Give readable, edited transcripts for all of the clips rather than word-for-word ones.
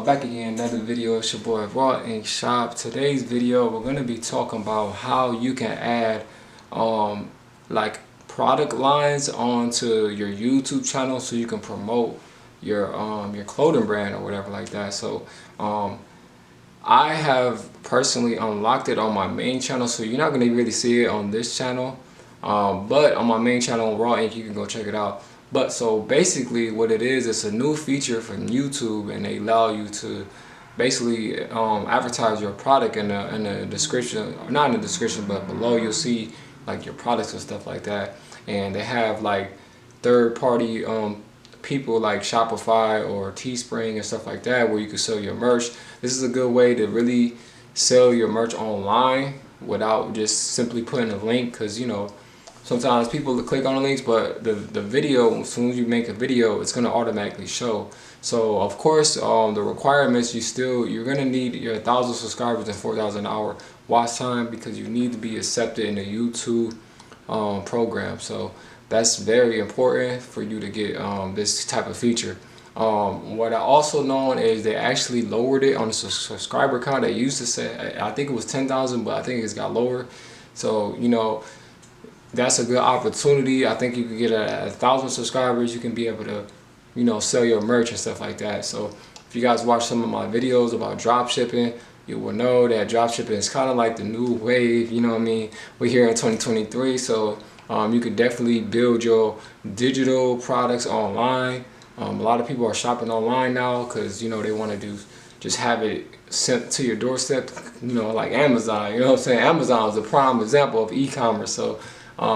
Back again, another video. It's your boy Raw Ink Shop. Today's video, we're going to be talking about how you can add like product lines onto your YouTube channel so you can promote your clothing brand or whatever like that. So I have personally unlocked it on my main channel, so you're not going to really see it on this channel, but on my main channel, Raw Ink, you can go check it out. But so basically what it is, it's a new feature from YouTube, and they allow you to basically advertise your product in the description, not in the description, but below you'll see like your products and stuff like that. And they have like third-party people like Shopify or Teespring and stuff like that, where you can sell your merch. This is a good way to really sell your merch online without just simply putting a link, because you know, sometimes people click on the links, but the video, as soon as you make a video, it's going to automatically show. So of course, the requirements, you're going to need your 1,000 subscribers and 4,000 hour watch time, because you need to be accepted in the YouTube program. So that's very important for you to get this type of feature. What I also known is they actually lowered it on the subscriber count. They used to say, I think it was 10,000, but I think it's got lower. So you know, that's a good opportunity. I think you can get a 1,000 subscribers, you can be able to, you know, sell your merch and stuff like that. So if you guys watch some of my videos about drop shipping, you will know that drop shipping is kind of like the new wave, you know what I mean? We're here in 2023, so you can definitely build your digital products online. A lot of people are shopping online now because, you know, they want to just have it sent to your doorstep, you know, like Amazon. You know what I'm saying? Amazon is a prime example of e-commerce. So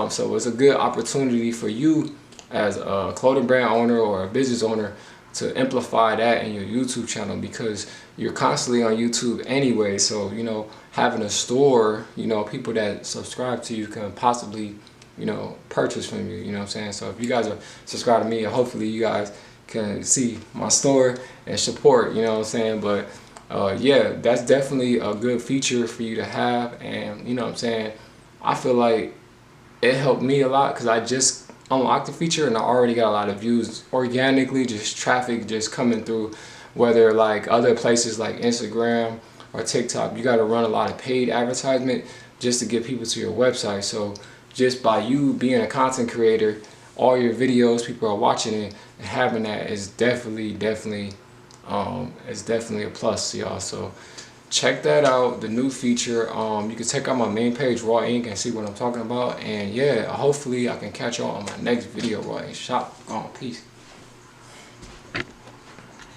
so it's a good opportunity for you as a clothing brand owner or a business owner to amplify that in your YouTube channel, because you're constantly on YouTube anyway. So, you know, having a store, you know, people that subscribe to you can possibly, you know, purchase from you, you know what I'm saying? So if you guys are subscribed to me, hopefully you guys can see my store and support, you know what I'm saying? But yeah, that's definitely a good feature for you to have. And you know what I'm saying, I feel like it helped me a lot because I just unlocked the feature and I already got a lot of views organically, just traffic just coming through. Whether like other places like Instagram or TikTok, you got to run a lot of paid advertisement just to get people to your website. So just by you being a content creator, all your videos, people are watching it, and having that is definitely a plus, y'all. So check that out, the new feature. You can check out my main page, Raw Ink, and see what I'm talking about. And yeah, hopefully I can catch y'all on my next video, Raw Ink Shop. Peace.